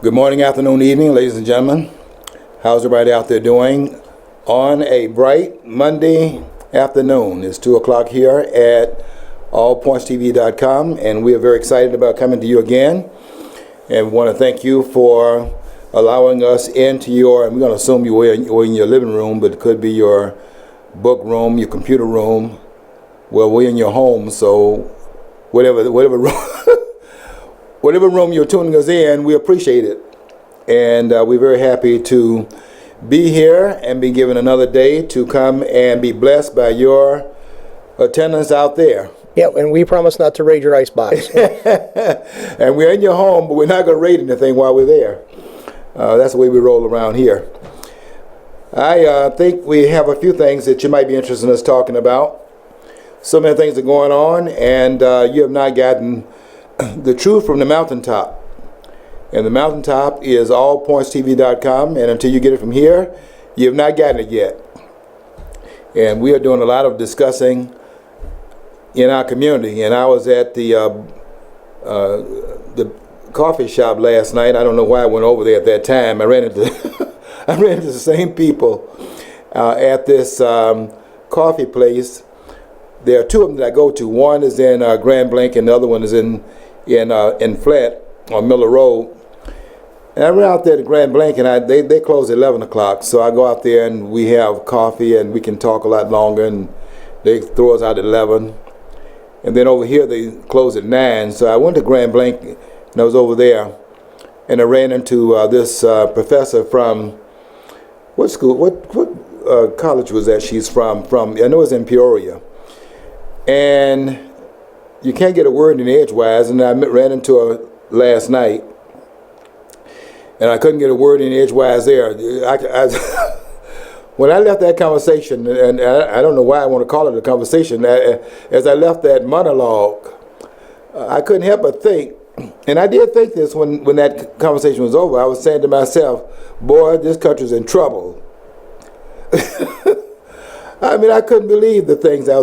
Good morning, afternoon, evening, ladies and gentlemen. How's everybody out there doing on a bright Monday afternoon? It's 2 o'clock here at allpointstv.com, and we are very excited about coming to you again. And we want to thank you for allowing us into your, and we're going to assume you were in your living room, but it could be your book room, your computer room. Well, we're in your home, so whatever room, whatever room you're tuning us in, we appreciate it. And we're very happy to be here and be given another day to come and be blessed by your attendance out there. Yeah, and we promise not to raid your icebox. And we're in your home, but we're not going to raid anything while we're there. That's the way we roll around here. I think we have a few things that you might be interested in us talking about. So many things are going on, and you have not gotten the truth from the mountaintop. And the mountaintop is allpointstv.com, and until you get it from here, you have not gotten it yet. And we are doing a lot of discussing in our community. And I was at the coffee shop last night. I don't know why I went over there at that time. I ran into the same people at this coffee place. There are two of them that I go to. One is in Grand Blanc, and the other one is in Flat on Miller Road. And I ran out there to Grand Blanc, and they close at 11 o'clock. So I go out there, and we have coffee, and we can talk a lot longer, and they throw us out at 11. And then over here, they close at 9. So I went to Grand Blanc, and I was over there, and I ran into this professor from, what school, what college was that she's from? I know it's in Peoria. And you can't get a word in edgewise, and I ran into her last night, and I couldn't get a word in edgewise there. When I left that conversation, and I don't know why I want to call it a conversation, as I left that monologue, I couldn't help but think, and I did think this when that conversation was over. I was saying to myself, boy, this country's in trouble. I mean, I couldn't believe the things that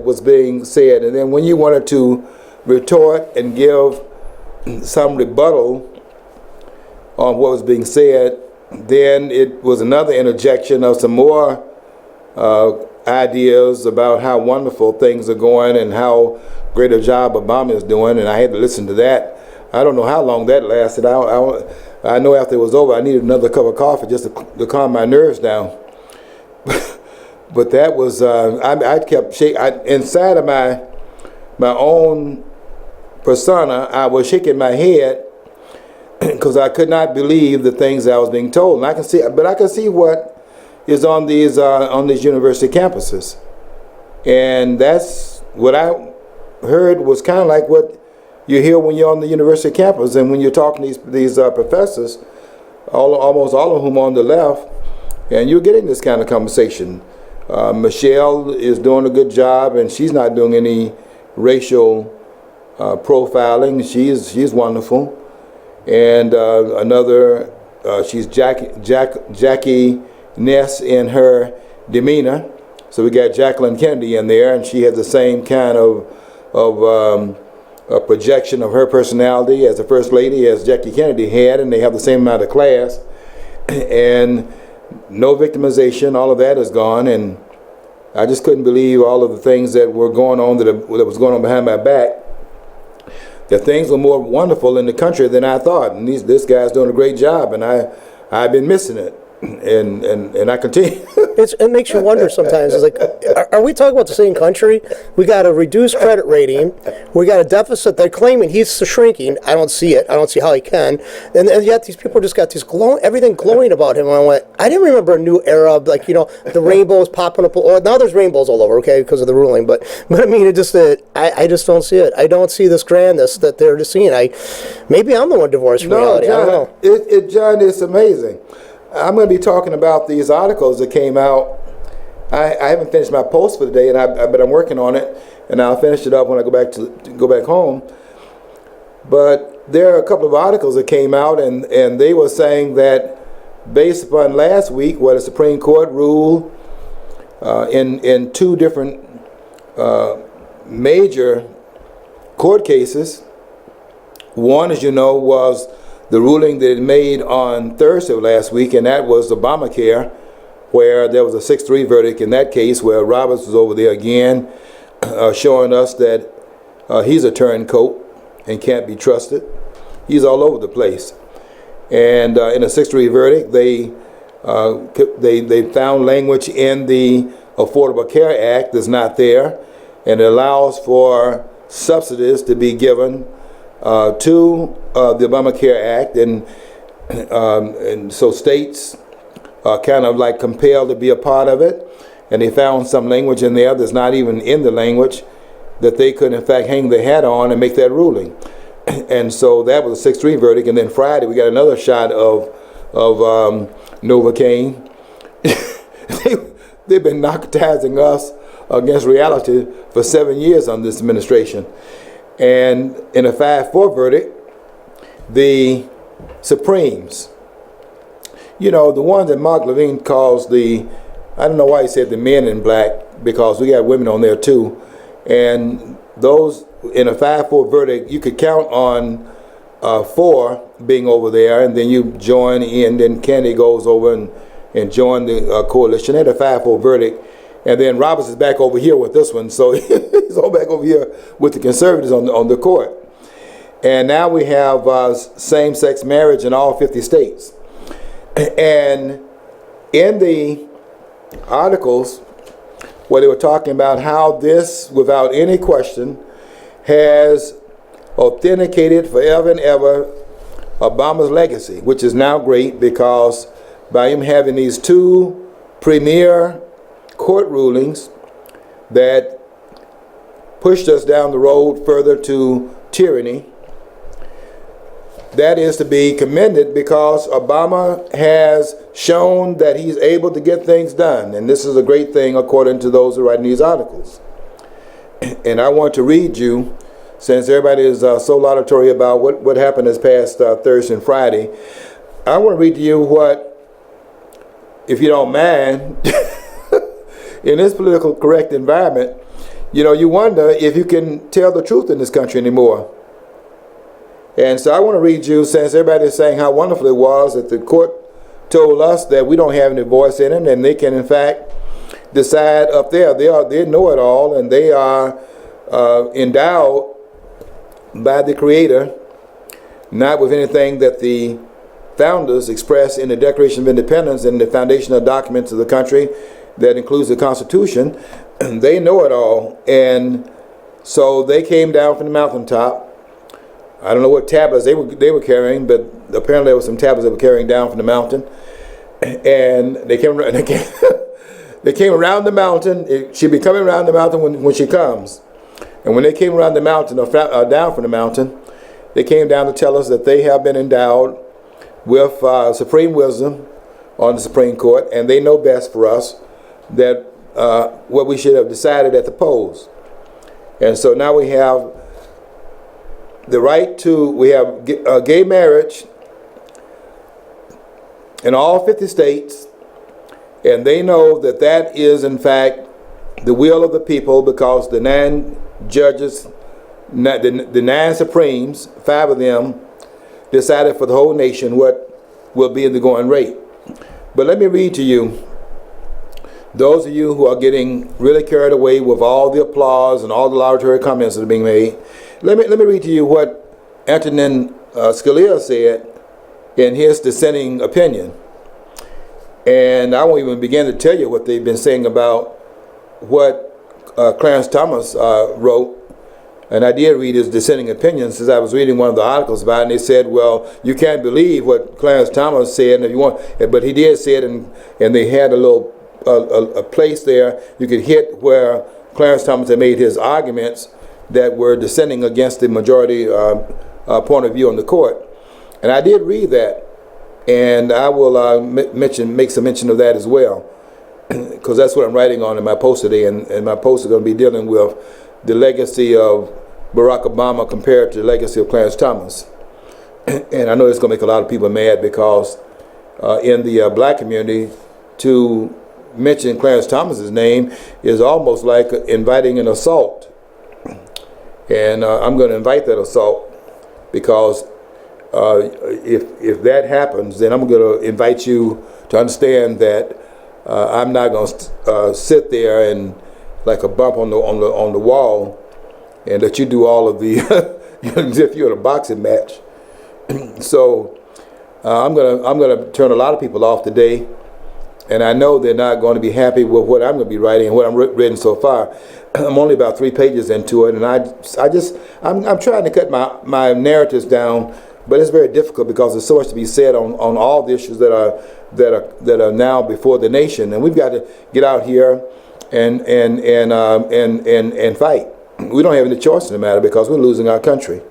was being said. And then when you wanted to retort and give some rebuttal on what was being said, then it was another interjection of some more ideas about how wonderful things are going and how great a job Obama is doing. And I had to listen to that. I don't know how long that lasted. I know after it was over, I needed another cup of coffee just to calm my nerves down. But that was, I kept shaking. Inside of my own persona, I was shaking my head because I could not believe the things that I was being told. And I can see what is on these university campuses. And that's what I heard was kind of like what you hear when you're on the university campus and when you're talking to these professors, almost all of whom are on the left, and you're getting this kind of conversation. Michelle is doing a good job, and she's not doing any racial profiling. She's wonderful. And she's Jackie Ness in her demeanor. So we got Jacqueline Kennedy in there, and she has the same kind of a projection of her personality as the First Lady as Jackie Kennedy had, and they have the same amount of class. And no victimization, all of that is gone, and I just couldn't believe all of the things that were going on that was going on behind my back. That things were more wonderful in the country than I thought, and this guy's doing a great job, and I've been missing it, and I continue. It makes you wonder sometimes. It's like, are we talking about the same country? We got a reduced credit rating. We got a deficit. They're claiming he's shrinking. I don't see it. I don't see how he can. And yet these people just got everything glowing about him. And I went, I didn't remember a new era of, like, the rainbows popping up. Or now there's rainbows all over, okay, because of the ruling. But I mean, I just don't see it. I don't see this grandness that they're just seeing. Maybe I'm the one divorced from reality. John, I don't know. John, it's amazing. I'm going to be talking about these articles that came out. I haven't finished my post for the day, but I'm working on it, and I'll finish it up when I go back home. But there are a couple of articles that came out, and they were saying that based upon last week, what the Supreme Court ruled in two different major court cases. One, as you know, was the ruling that it made on Thursday of last week, and that was Obamacare, where there was a 6-3 verdict in that case, where Roberts was over there again, showing us that he's a turncoat and can't be trusted. He's all over the place. And in a 6-3 verdict, they found language in the Affordable Care Act that's not there, and it allows for subsidies to be given to the Obamacare Act, and so states are kind of like compelled to be a part of it. And they found some language in there that's not even in the language that they could in fact hang their hat on and make that ruling. And so that was a 6-3 verdict. And then Friday we got another shot of Novocaine. They've been narcotizing us against reality for 7 years on this administration. And in a 5-4 verdict, the Supremes, you know, the ones that Mark Levine calls the, I don't know why he said the men in black, because we got women on there too. And those, in a 5-4 verdict, you could count on 4 being over there, and then you join in, then Kennedy goes over and join the coalition. They had a 5-4 verdict. And then Roberts is back over here with this one, so he's all back over here with the conservatives on the court. And now we have same-sex marriage in all 50 states. And in the articles where they were talking about how this, without any question, has authenticated forever and ever Obama's legacy, which is now great because by him having these 2 premier court rulings that pushed us down the road further to tyranny, that is to be commended because Obama has shown that he's able to get things done. And this is a great thing according to those who write these articles. And I want to read you, since everybody is so laudatory about what happened this past Thursday and Friday, I want to read to you what, if you don't mind, in this political correct environment, you know, you wonder if you can tell the truth in this country anymore. And so I want to read you, since everybody is saying how wonderful it was that the court told us that we don't have any voice in it, and they can in fact decide up there. They know it all, and they are endowed by the Creator, not with anything that the founders expressed in the Declaration of Independence and the foundational documents of the country that includes the Constitution. They know it all, and so they came down from the mountaintop. I don't know what tablets they were carrying, but apparently there were some tablets they were carrying down from the mountain, and they came they came around the mountain. She'll be coming around the mountain when she comes, and when they came around the mountain or down from the mountain, they came down to tell us that they have been endowed with supreme wisdom on the Supreme Court, and they know best for us that what we should have decided at the polls. And so now we have the right to, we have gay marriage in all 50 states, and they know that that is in fact the will of the people, because the 9 judges, the 9 Supremes, 5 of them decided for the whole nation what will be the going rate. But let me read to you, those of you who are getting really carried away with all the applause and all the laudatory comments that are being made, let me read to you what Antonin Scalia said in his dissenting opinion. And I won't even begin to tell you what they've been saying about what Clarence Thomas wrote. And I did read his dissenting opinion, since I was reading one of the articles about it, and they said, well, you can't believe what Clarence Thomas said, and if you want, but he did say it, and they had a little a place there you could hit where Clarence Thomas had made his arguments that were dissenting against the majority point of view on the court. And I did read that, and I will make some mention of that as well, because that's what I'm writing on in my post today, and my post is going to be dealing with the legacy of Barack Obama compared to the legacy of Clarence Thomas. And I know it's going to make a lot of people mad, because in the black community, to mention Clarence Thomas's name is almost like inviting an assault. And I'm going to invite that assault, because if that happens, then I'm going to invite you to understand that I'm not going to sit there and like a bump on the wall, and that you do all of the as if you're in a boxing match. So I'm gonna turn a lot of people off today, and I know they're not going to be happy with what I'm going to be writing and what I'm written so far. I'm only about 3 pages into it, and I'm trying to cut my narratives down, but it's very difficult because there's so much to be said on all the issues that are now before the nation, and we've got to get out here and fight. We don't have any choice in the matter because we're losing our country.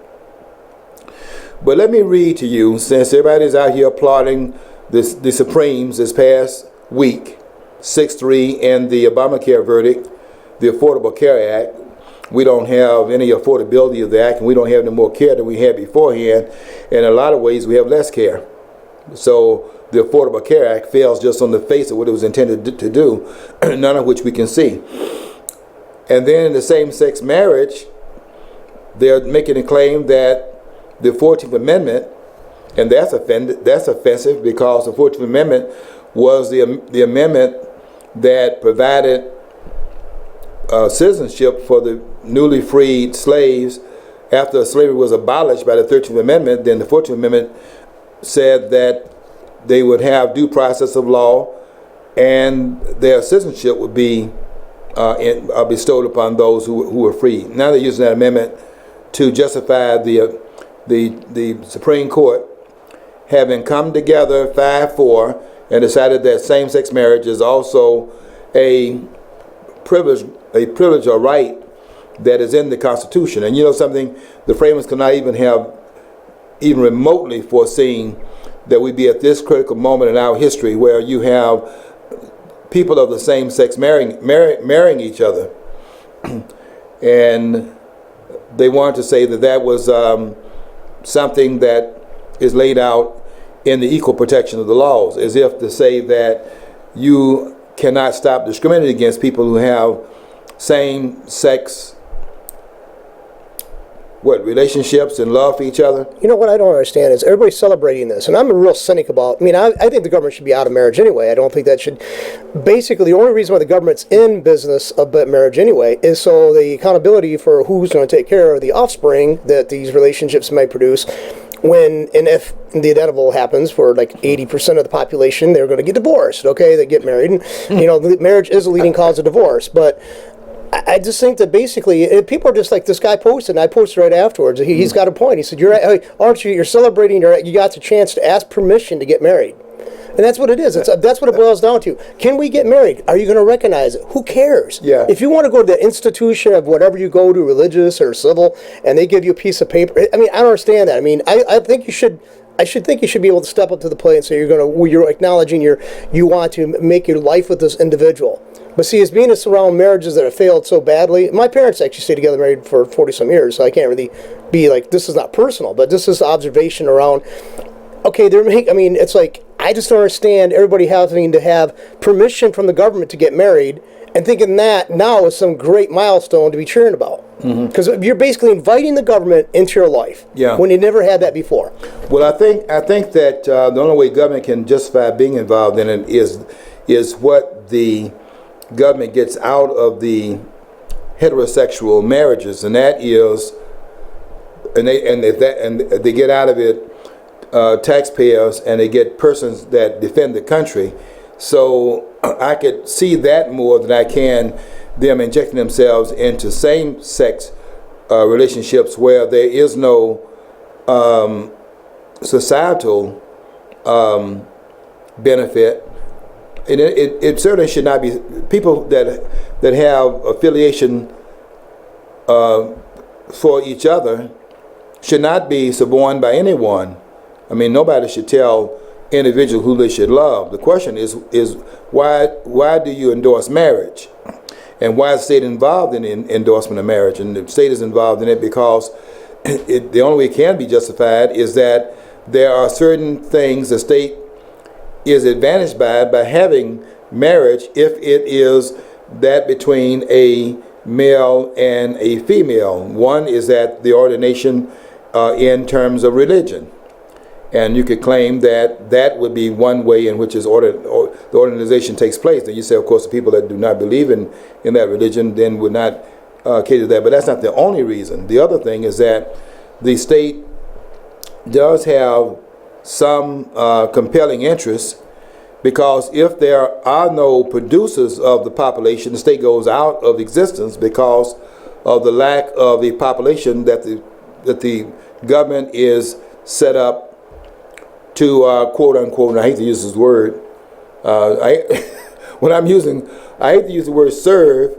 But let me read to you, since everybody's out here applauding the Supremes this past week, 6-3 in the Obamacare verdict, the Affordable Care Act. We don't have any affordability of the act, and we don't have any more care than we had beforehand. In a lot of ways, we have less care. So the Affordable Care Act fails just on the face of what it was intended to do, none of which we can see. And then in the same-sex marriage, they're making a claim that the 14th Amendment, and that's offensive because the 14th Amendment was the amendment that provided citizenship for the newly freed slaves after slavery was abolished by the 13th Amendment. Then the 14th Amendment said that they would have due process of law, and their citizenship would be bestowed upon those who were free. Now they're using that amendment to justify the Supreme Court having come together 5-4 and decided that same-sex marriage is also a privilege or right that is in the Constitution. And you know something, the framers could not even remotely foreseen that we'd be at this critical moment in our history where you have people of the same sex marrying each other. And they wanted to say that was something that is laid out in the equal protection of the laws, as if to say that you cannot stop discriminating against people who have same-sex relationships and love for each other. You know what I don't understand is everybody's celebrating this, and I'm a real cynic about. I think the government should be out of marriage anyway. I don't think that should. Basically, the only reason why the government's in business of marriage anyway is so the accountability for who's going to take care of the offspring that these relationships might produce. When and if the inevitable happens for like 80% of the population, they're going to get divorced. Okay, they get married, and marriage is a leading cause of divorce, but. I just think that basically people are just like this guy posted, and I posted right afterwards. He's got a point. He said, "Aren't you? You're celebrating. You got the chance to ask permission to get married." And that's what it is. That's what it boils down to. Can we get married? Are you going to recognize it? Who cares? Yeah. If you want to go to the institution of whatever you go to, religious or civil, and they give you a piece of paper, I don't understand that. I think you should. I should think you should be able to step up to the plate and say you're acknowledging you want to make your life with this individual. But see, as being around marriages that have failed so badly, my parents actually stayed together married for 40-some years, so I can't really be like, this is not personal, but this is observation around, okay, it's like, I just don't understand everybody having to have permission from the government to get married and thinking that now is some great milestone to be cheering about. Because you're basically inviting the government into your life when you never had that before. Well, I think that the only way government can justify being involved in it is what the government gets out of the heterosexual marriages, and that is, and they get out of it taxpayers, and they get persons that defend the country. So I could see that more than I can them injecting themselves into same-sex relationships where there is no societal benefit. And it certainly should not be. People that have affiliation for each other should not be suborned by anyone. Nobody should tell individual who they should love. The question is why do you endorse marriage? And why is the state involved in the endorsement of marriage? And the state is involved in it because the only way it can be justified is that there are certain things the state is advantaged by having marriage if it is that between a male and a female. One is that the ordination in terms of religion. And you could claim that that would be one way in which the organization takes place. Then you say, of course, the people that do not believe in that religion then would not cater to that. But that's not the only reason. The other thing is that the state does have some compelling interests, because if there are no producers of the population, the state goes out of existence because of the lack of the population that the government is set up to quote unquote, and I hate to use this word, I hate to use the word serve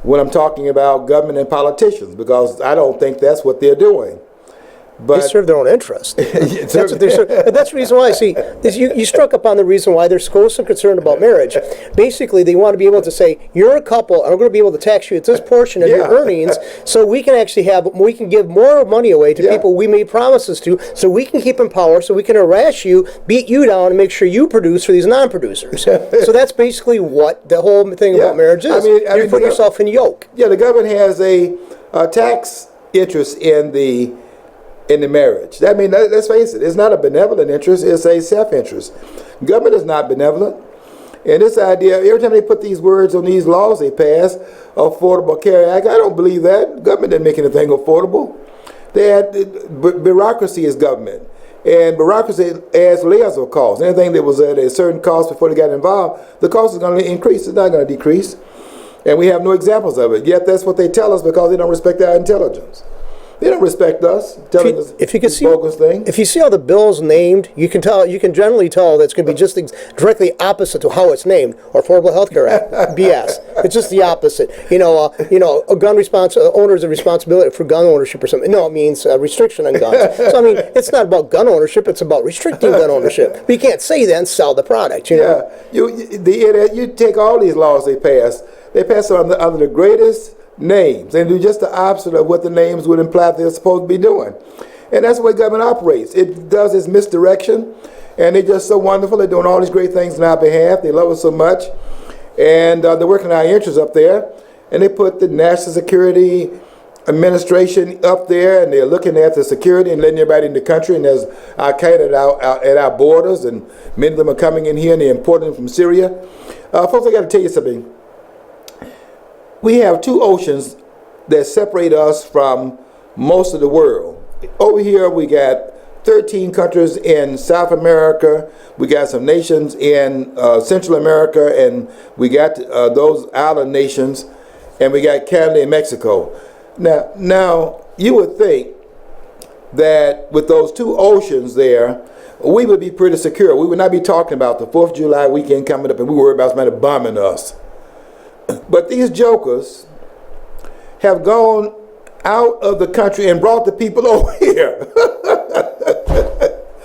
when I'm talking about government and politicians, because I don't think that's what they're doing. But they serve their own interest. That's what they're. That's the reason why. See, you struck upon the reason why they're so concerned about marriage. Basically, they want to be able to say, "You're a couple, and we're going to be able to tax you at this portion of your earnings, so we can actually give more money away to people we made promises to, so we can keep in power, so we can harass you, beat you down, and make sure you produce for these non-producers." So that's basically what the whole thing about marriage is. I mean, put yourself in yoke. Yeah, the government has a tax interest in the marriage. I mean, let's face it, it's not a benevolent interest, it's a self-interest. Government is not benevolent. And this idea, every time they put these words on these laws they pass, Affordable Care Act, I don't believe that. Government didn't make anything affordable. Bureaucracy is government. And bureaucracy adds layers of cost. Anything that was at a certain cost before they got involved, the cost is going to increase, it's not going to decrease. And we have no examples of it. Yet that's what they tell us, because they don't respect our intelligence. They don't respect us, telling us this bogus thing. If you see how the bill's named, you can generally tell that's going to be just directly opposite to how it's named. Or Affordable Health Care Act, BS. It's just the opposite. A gun owners of responsibility for gun ownership or something. No, it means restriction on guns. So I mean, it's not about gun ownership; it's about restricting gun ownership. But you can't say that and sell the product. You know? You take all these laws they pass them under the greatest names, and do just the opposite of what the names would imply they're supposed to be doing. And that's the way government operates. It does its misdirection, and they're just so wonderful. They're doing all these great things on our behalf. They love us so much, and they're working our interests up there. And they put the National Security Administration up there, and they're looking at the security and letting everybody in the country. And there's Al-Qaeda at our borders, and many of them are coming in here, and they're importing them from Syria. Folks, I got to tell you something. We have two oceans that separate us from most of the world. Over here we got 13 countries in South America, we got some nations in Central America, and we got those island nations, and we got Canada and Mexico. Now you would think that with those two oceans there, we would be pretty secure. We would not be talking about the 4th of July weekend coming up and we worry about somebody bombing us. But these jokers have gone out of the country and brought the people over here.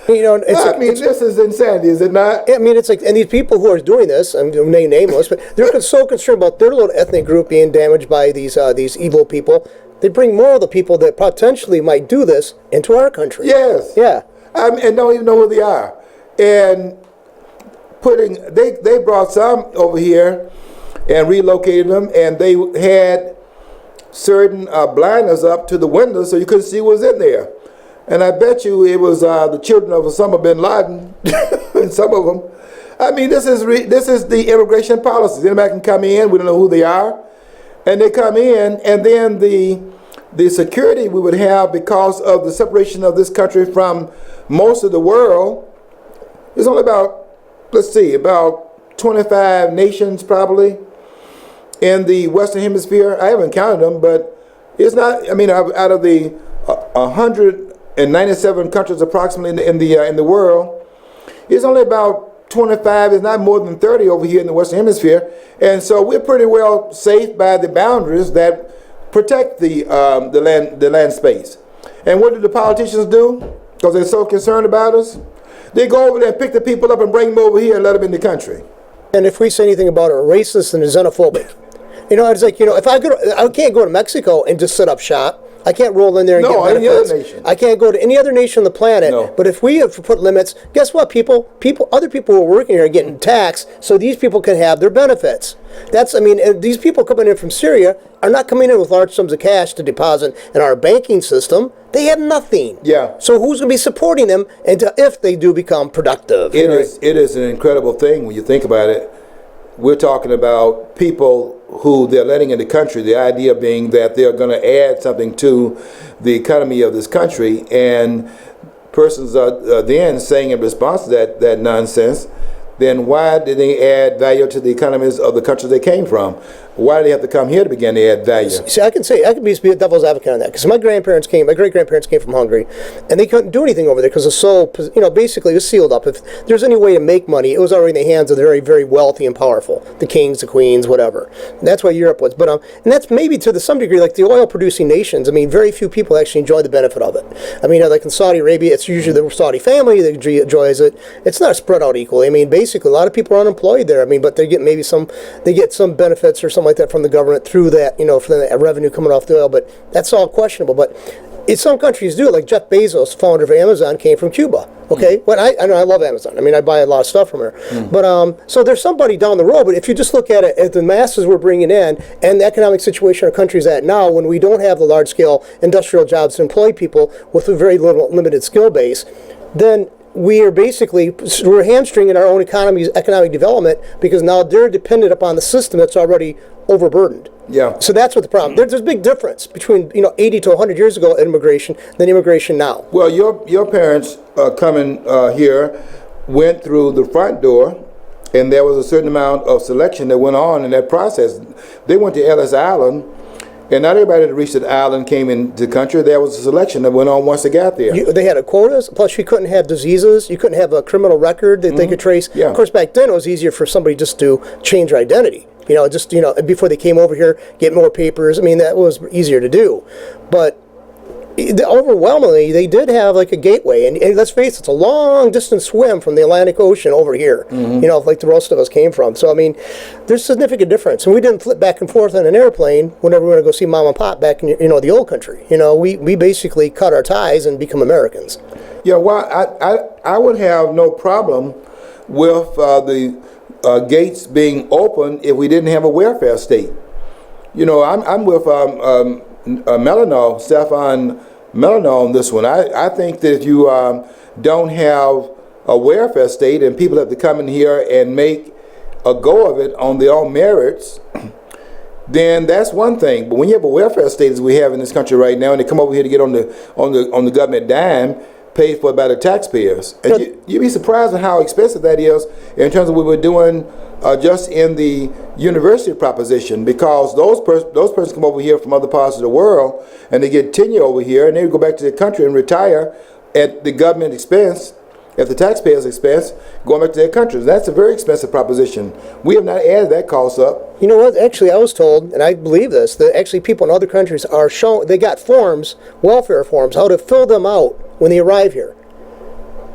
This is insanity, is it not? I mean, it's like, and these people who are doing this, I'm going to name nameless, but they're so concerned about their little ethnic group being damaged by these evil people. They bring more of the people that potentially might do this into our country. Yes. Yeah. And don't even know who they are. And they brought some over here and relocated them, and they had certain blinders up to the windows so you couldn't see what was in there. And I bet you it was the children of Osama bin Laden, and some of them. I mean, this is the immigration policies. Anybody can come in, we don't know who they are, and they come in, and then the security we would have because of the separation of this country from most of the world is only about 25 nations probably in the Western Hemisphere. I haven't counted them, but it's not. I mean, out of the 197 countries approximately in the world, it's only about 25. It's not more than 30 over here in the Western Hemisphere, and so we're pretty well safe by the boundaries that protect the land space. And what do the politicians do? Because they're so concerned about us, they go over there and pick the people up and bring them over here and let them in the country. And if we say anything about it, racist and xenophobic. It's like, if I can't go to Mexico and just set up shop. I can't roll in there and get benefits. Any other nation. I can't go to any other nation on the planet. No. But if we have put limits, guess what, other people who are working here are getting taxed, so these people can have their benefits. These people coming in from Syria are not coming in with large sums of cash to deposit in our banking system. They have nothing. Yeah. So who's going to be supporting them if they do become productive? It is an incredible thing when you think about it. We're talking about people who they're letting in the country, the idea being that they're going to add something to the economy of this country, and persons are then saying in response to that nonsense, then why did they add value to the economies of the countries they came from? Why do they have to come here to begin to add value? See, I can be a devil's advocate on that, because my great grandparents came from Hungary, and they couldn't do anything over there because it's so, basically it was sealed up. If there's any way to make money, it was already in the hands of the very, very wealthy and powerful, the kings, the queens, whatever. And that's why Europe was. But and that's maybe to some degree like the oil-producing nations. I mean, very few people actually enjoy the benefit of it. I mean, like in Saudi Arabia, it's usually the Saudi family that enjoys it. It's not spread out equally. I mean, basically, a lot of people are unemployed there. I mean, but they get some benefits or something like that from the government through that, for the revenue coming off the oil, but that's all questionable. But some countries do, like Jeff Bezos, founder of Amazon, came from Cuba. Okay, well, I know I love Amazon. I mean, I buy a lot of stuff from her. But so there's somebody down the road. But if you just look at it, at the masses we're bringing in, and the economic situation our country's at now, when we don't have the large-scale industrial jobs to employ people with a very limited skill base, then we're hamstringing our own economic development, because now they're dependent upon the system that's already overburdened. Yeah. So that's what the problem. There's a big difference between 80 to 100 years ago immigration than immigration now. Well, your parents coming here went through the front door, and there was a certain amount of selection that went on in that process. They went to Ellis Island. And not everybody that reached that island came into the country. There was a selection that went on once they got there. They had quotas, plus you couldn't have diseases. You couldn't have a criminal record that they could trace. Yeah. Of course, back then it was easier for somebody just to change their identity. Before they came over here, get more papers. I mean, that was easier to do. But overwhelmingly, they did have like a gateway. And let's face it, it's a long distance swim from the Atlantic Ocean over here, like the rest of us came from. So, I mean, there's significant difference. And we didn't flip back and forth on an airplane whenever we went to go see mom and pop back in, the old country. We basically cut our ties and become Americans. Yeah, well, I would have no problem with the gates being open if we didn't have a welfare state. I'm with Stefan Melano on this one. I think that if you don't have a welfare state and people have to come in here and make a go of it on their own merits, then that's one thing. But when you have a welfare state as we have in this country right now, and they come over here to get on the government dime, paid for by the taxpayers, and you'd be surprised at how expensive that is in terms of what we're doing just in the university proposition, because those persons come over here from other parts of the world and they get tenure over here, and they go back to their country and retire at the government expense, at the taxpayers' expense, going back to their countries. That's a very expensive proposition. We have not added that cost up. You know what? Actually, I was told, and I believe this, that actually people in other countries are shown, they got forms, welfare forms, how to fill them out when they arrive here.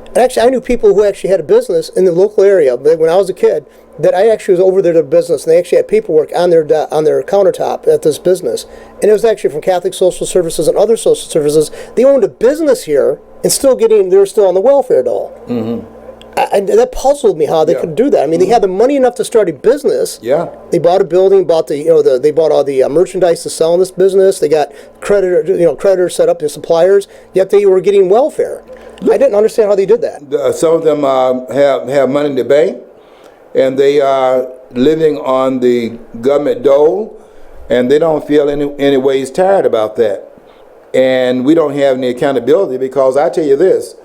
And actually, I knew people who actually had a business in the local area when I was a kid, that I actually was over there to business, and they actually had paperwork on their countertop at this business. And it was actually from Catholic Social Services and other social services. They owned a business here and they were still on the welfare dole. And that puzzled me how they could do that. I mean, they had the money enough to start a business. Yeah. They bought a building, they bought all the merchandise to sell in this business. They got creditors set up, their suppliers, yet they were getting welfare. I didn't understand how they did that. Some of them have money in the bank, and they are living on the government dole, and they don't feel any ways tired about that. And we don't have any accountability, because I tell you this,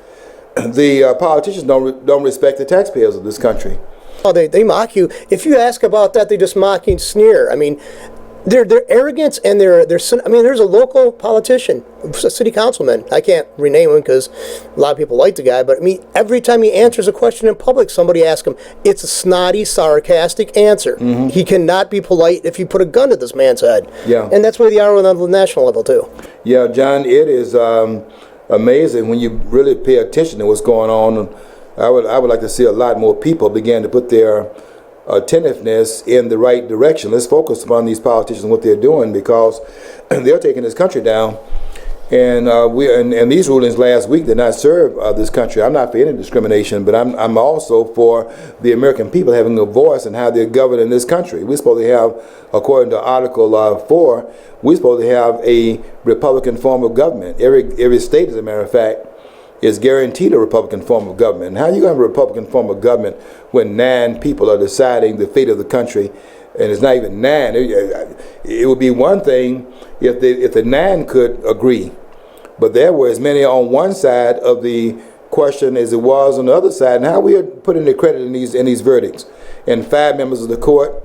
the politicians don't respect the taxpayers of this country. Oh, they mock you. If you ask about that, they just mock and sneer. I mean, their arrogance and there's a local politician, a city councilman. I can't rename him because a lot of people like the guy, but I mean, every time he answers a question in public, somebody asks him, it's a snotty, sarcastic answer. He cannot be polite if you put a gun to this man's head. Yeah. And that's where they are on the national level too. Yeah, John, it is amazing when you really pay attention to what's going on. I would like to see a lot more people begin to put their attentiveness in the right direction. Let's focus upon these politicians and what they're doing, because they're taking this country down. And these rulings last week did not serve this country. I'm not for any discrimination, but I'm also for the American people having a voice in how they're governed in this country. We're supposed to have, according to Article 4, we're supposed to have a Republican form of government. Every state, as a matter of fact, is guaranteed a Republican form of government. And how are you going to have a Republican form of government when 9 people are deciding the fate of the country? And it's not even 9. It would be one thing if the 9 could agree, but there were as many on one side of the question as it was on the other side. And how we are putting the credit in these verdicts? And 5 members of the court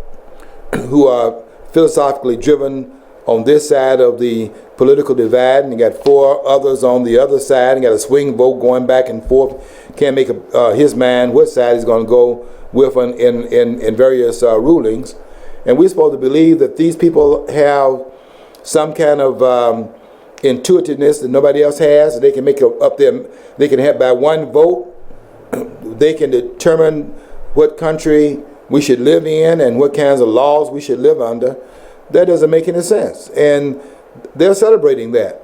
who are philosophically driven on this side of the political divide, and you got 4 others on the other side, and got a swing vote going back and forth. Can't make his mind what side he's going to go with in various rulings. And we're supposed to believe that these people have some kind of intuitiveness that nobody else has. They can make up their, they can have by one vote, they can determine what country we should live in and what kinds of laws we should live under. That doesn't make any sense. And they're celebrating that.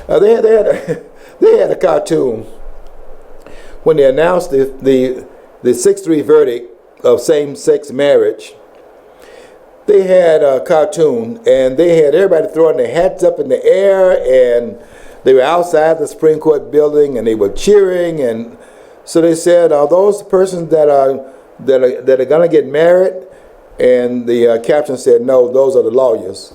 They had a cartoon when they announced the 6-3 verdict of same-sex marriage. They had a cartoon, and they had everybody throwing their hats up in the air, and they were outside the Supreme Court building, and they were cheering. And so they said, "Are those persons that are going to get married?" And the caption said, "No, those are the lawyers."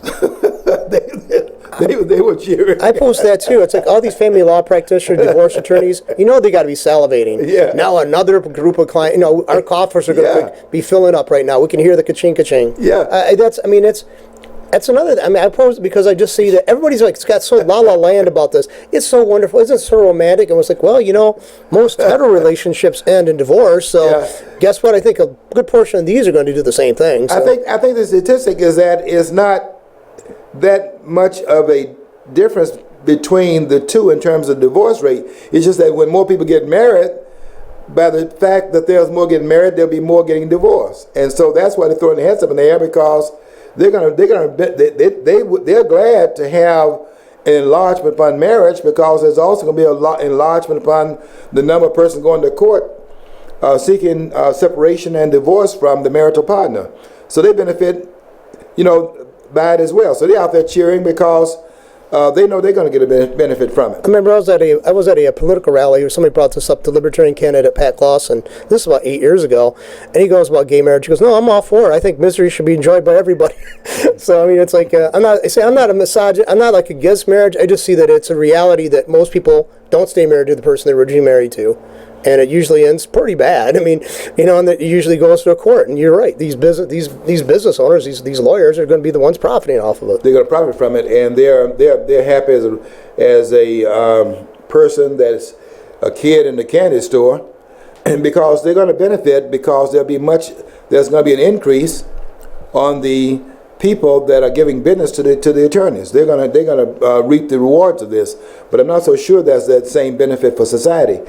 they were cheering. I post that too. It's like all these family law practitioners, divorce attorneys, they got to be salivating. Yeah. Now another group of clients, our coffers are going to be filling up right now. We can hear the ka-ching, ka-ching. Yeah. That's another. I post because I just see that everybody's like, it's got so la la land about this. It's so wonderful. Isn't it so romantic? And it's like, well, most hetero relationships end in divorce. So guess what? I think a good portion of these are going to do the same thing. So. I think the statistic is that it's not that much of a difference between the two in terms of divorce rate. It's just that when more people get married, by the fact that there's more getting married, there'll be more getting divorced. And so that's why they're throwing their heads up in the air, because they're glad to have an enlargement upon marriage, because there's also going to be an enlargement upon the number of persons going to court seeking separation and divorce from the marital partner. So they benefit, by it as well. So they're out there cheering because they know they're going to get a benefit from it. I remember I was at a political rally where somebody brought this up to Libertarian candidate Pat Clausen. This is about 8 years ago, and he goes about gay marriage. He goes, "No, I'm all for it. I think misery should be enjoyed by everybody." So it's like I'm not a misogynist. I'm not like against marriage. I just see that it's a reality that most people don't stay married to the person they're originally married to. And it usually ends pretty bad. And that usually goes to a court. And you're right; these business owners, these lawyers, are going to be the ones profiting off of it. They're going to profit from it, and they're happy as a person that's a kid in the candy store, and because they're going to benefit, because there's going to be an increase on the people that are giving business to the attorneys. They're going to reap the rewards of this. But I'm not so sure that's that same benefit for society.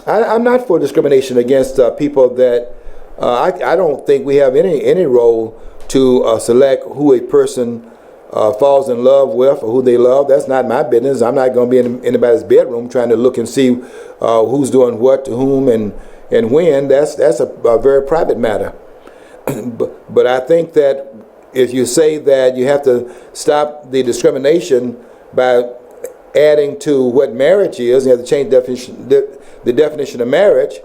I'm not for discrimination against people that I don't think we have any role to select who a person falls in love with or who they love. That's not my business. I'm not going to be in anybody's bedroom trying to look and see who's doing what to whom and when. That's a very private matter. But I think that if you say that you have to stop the discrimination by adding to what marriage is, you have to change the definition of marriage.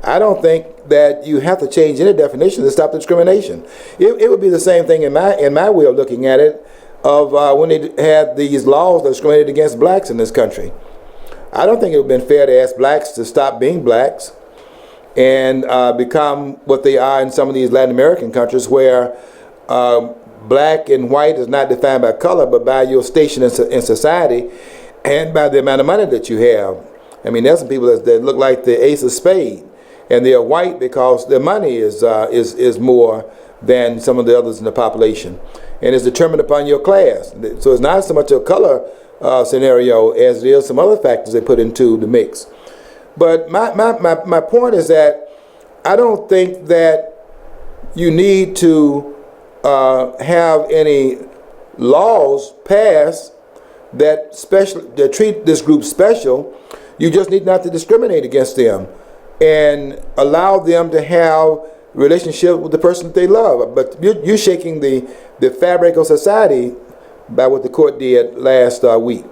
I don't think that you have to change any definition to stop the discrimination. It would be the same thing in my way of looking at it, of when they had these laws that discriminated against blacks in this country. I don't think it would have been fair to ask blacks to stop being blacks and become what they are in some of these Latin American countries, where black and white is not defined by color, but by your station in society and by the amount of money that you have. There's some people that look like the ace of spades, and they're white because their money is more than some of the others in the population, and it's determined upon your class. So it's not so much a color scenario as it is some other factors they put into the mix. But my point is that I don't think that you need to have any laws passed that treat this group special. You just need not to discriminate against them and allow them to have relationship with the person that they love. But you're shaking the fabric of society by what the court did last week.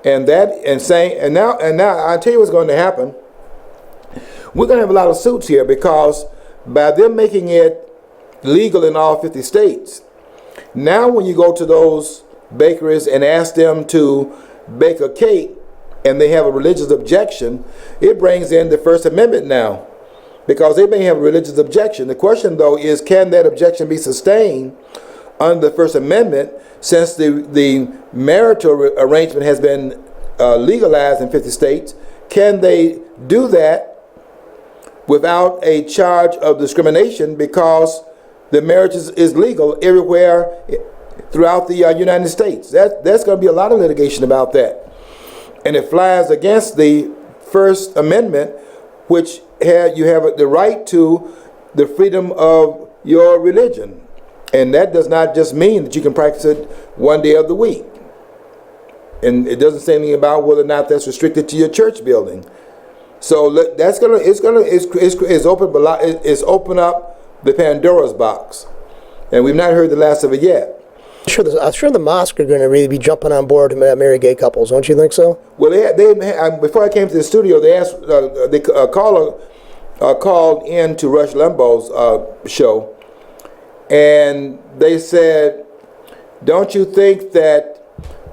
And now I tell you what's going to happen. We're going to have a lot of suits here because by them making it legal in all 50 states, now when you go to those bakeries and ask them to bake a cake and they have a religious objection, it brings in the First Amendment now because they may have a religious objection. The question, though, is can that objection be sustained under the First Amendment since the marital arrangement has been legalized in 50 states? Can they do that without a charge of discrimination because the marriage is legal everywhere throughout the United States? There's going to be a lot of litigation about that. And it flies against the First Amendment, which you have the right to the freedom of your religion. And that does not just mean that you can practice it one day of the week. And it doesn't say anything about whether or not that's restricted to your church building. So it's open up the Pandora's box, and we've not heard the last of it yet. I'm sure the mosque are going to really be jumping on board to marry gay couples. Don't you think so? Well, before I came to the studio, they asked called in to Rush Limbaugh's show, and they said, "Don't you think that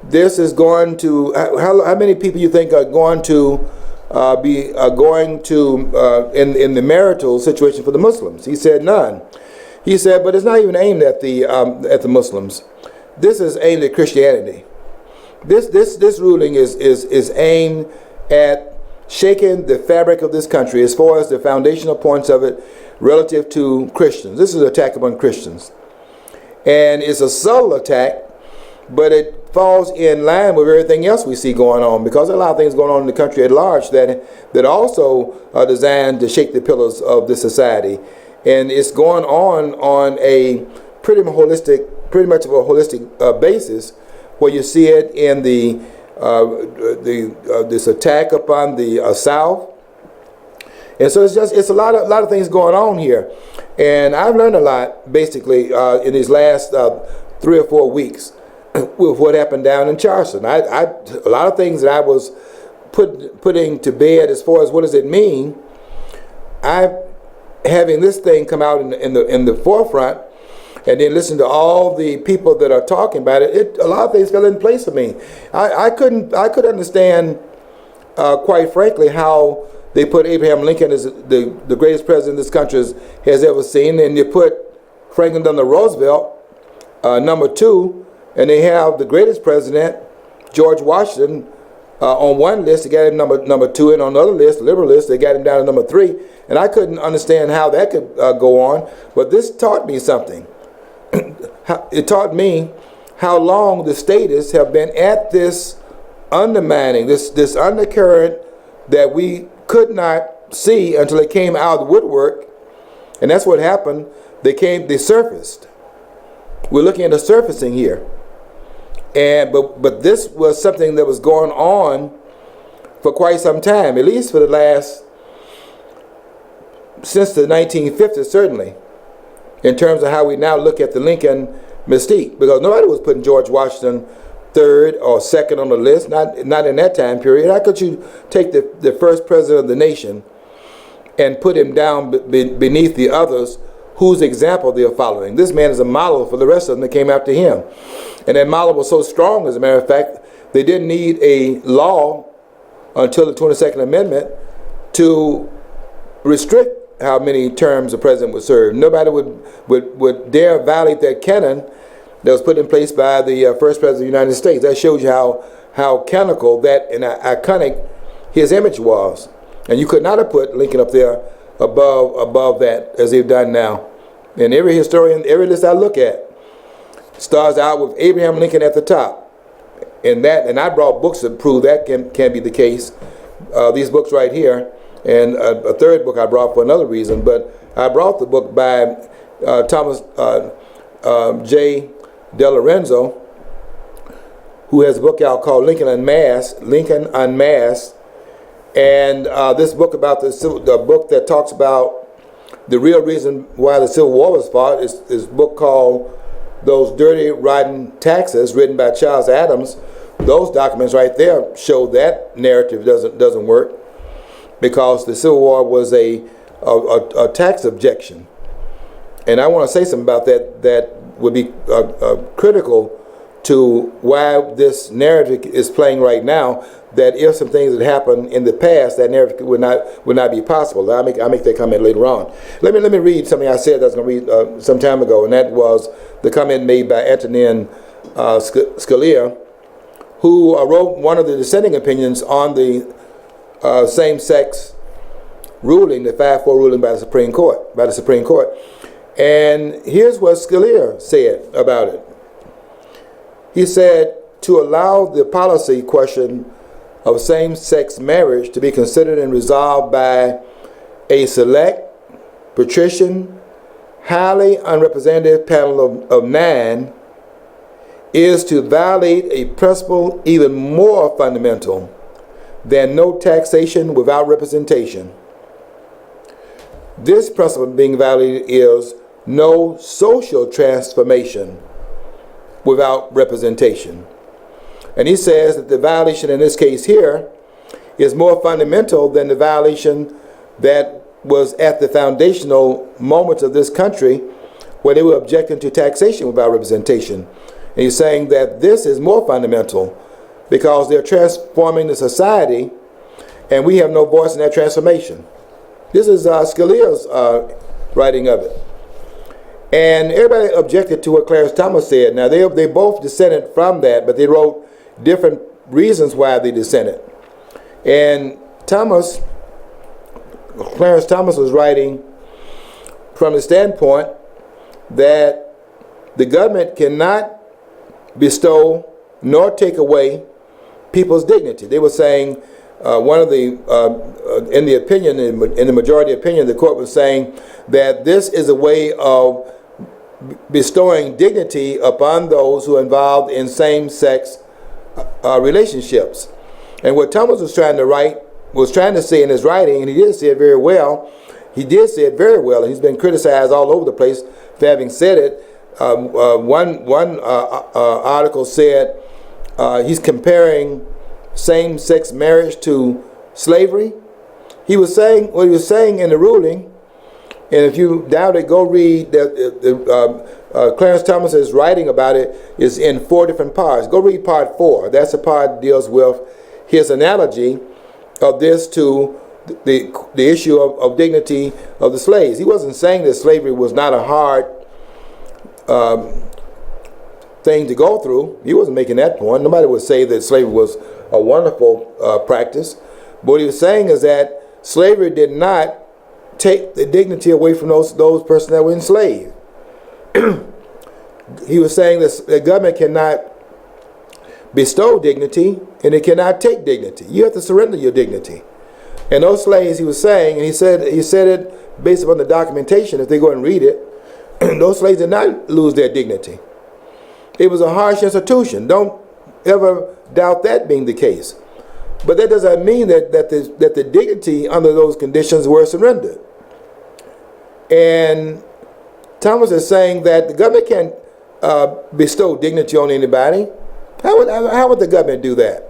this is going to? How many people you think are going to be in the marital situation for the Muslims?" He said, "None." He said, "But it's not even aimed at the Muslims. This is aimed at Christianity. This ruling is aimed at shaking the fabric of this country as far as the foundational points of it relative to Christians. This is an attack upon Christians, and it's a subtle attack, but it falls in line with everything else we see going on, because there are a lot of things going on in the country at large that also are designed to shake the pillars of this society, and it's going on a pretty much of a holistic basis, where you see it in this attack upon the South, and so it's a lot of things going on here, and I've learned a lot basically in these last 3 or 4 weeks with what happened down in Charleston. A lot of things that I was putting to bed as far as what does it mean. Having this thing come out in the forefront, and then listen to all the people that are talking about it, a lot of things fell in place for me. I couldn't understand, quite frankly, how they put Abraham Lincoln as the greatest president this country has ever seen, and you put Franklin Delano Roosevelt number 2, and they have the greatest president, George Washington, on one list. They got him number 2, and on the other list, the liberal list, they got him down to number 3. And I couldn't understand how that could go on. But this taught me something. It taught me how long the statists have been at this undermining, this undercurrent that we could not see until it came out of the woodwork. And that's what happened. They surfaced. We're looking at the surfacing here. But this was something that was going on for quite some time, at least for the last, since the 1950s, certainly, in terms of how we now look at the Lincoln mystique, because nobody was putting George Washington 3rd or 2nd on the list, not in that time period. How could you take the first president of the nation and put him down beneath the others whose example they're following? This man is a model for the rest of them that came after him. And that model was so strong, as a matter of fact, they didn't need a law until the 22nd Amendment to restrict how many terms the president would serve. Nobody would dare violate that canon that was put in place by the first president of the United States. That shows you how canonical that and iconic his image was. And you could not have put Lincoln up there above that, as they've done now. And every historian, every list I look at, starts out with Abraham Lincoln at the top. And I brought books to prove that can be the case. These books right here, and a third book I brought for another reason, but I brought the book by Thomas J. DeLorenzo, who has a book out called Lincoln Unmasked. And this book about the book that talks about the real reason why the Civil War was fought is a book called Those Dirty Rotten Taxes, written by Charles Adams. Those documents right there show that narrative doesn't work, because the Civil War was a tax objection. And I want to say something about that would be critical to why this narrative is playing right now, that if some things had happened in the past, that narrative would not be possible. I'll make that comment later on. Let me read something I said I was going to read some time ago, and that was the comment made by Antonin Scalia, who wrote one of the dissenting opinions on the same-sex ruling, the 5-4 ruling by the Supreme Court. And here's what Scalia said about it. He said, to allow the policy question of same-sex marriage to be considered and resolved by a select, patrician, highly unrepresentative panel of 9 is to violate a principle even more fundamental than no taxation without representation. This principle being violated is no social transformation without representation. And he says that the violation in this case here is more fundamental than the violation that was at the foundational moments of this country, where they were objecting to taxation without representation. And he's saying that this is more fundamental because they're transforming the society, and we have no voice in that transformation. This is Scalia's writing of it. And everybody objected to what Clarence Thomas said. Now, they both dissented from that, but they wrote different reasons why they dissented. And Clarence Thomas was writing from the standpoint that the government cannot bestow nor take away people's dignity. They were saying, in the majority opinion, the court was saying that this is a way of bestowing dignity upon those who are involved in same-sex relationships. And what Thomas was trying to say in his writing, and he did say it very well. And he's been criticized all over the place for having said it. One article said he's comparing same-sex marriage to slavery. He was saying what he was saying in the ruling. And if you doubt it, go read Clarence Thomas's writing about it is in 4 different parts. Go read part 4. That's the part that deals with his analogy of this to the issue of dignity of the slaves. He wasn't saying that slavery was not a hard thing to go through. He wasn't making that point. Nobody would say that slavery was a wonderful practice. But what he was saying is that slavery did not take the dignity away from those persons that were enslaved. He was saying that the government cannot bestow dignity and it cannot take dignity. You have to surrender your dignity. And those slaves, he was saying, and he said it based upon the documentation, if they go and read it, those slaves did not lose their dignity. It was a harsh institution. Don't ever doubt that being the case. But that doesn't mean that the dignity under those conditions were surrendered. And Thomas is saying that the government can't bestow dignity on anybody. How would the government do that?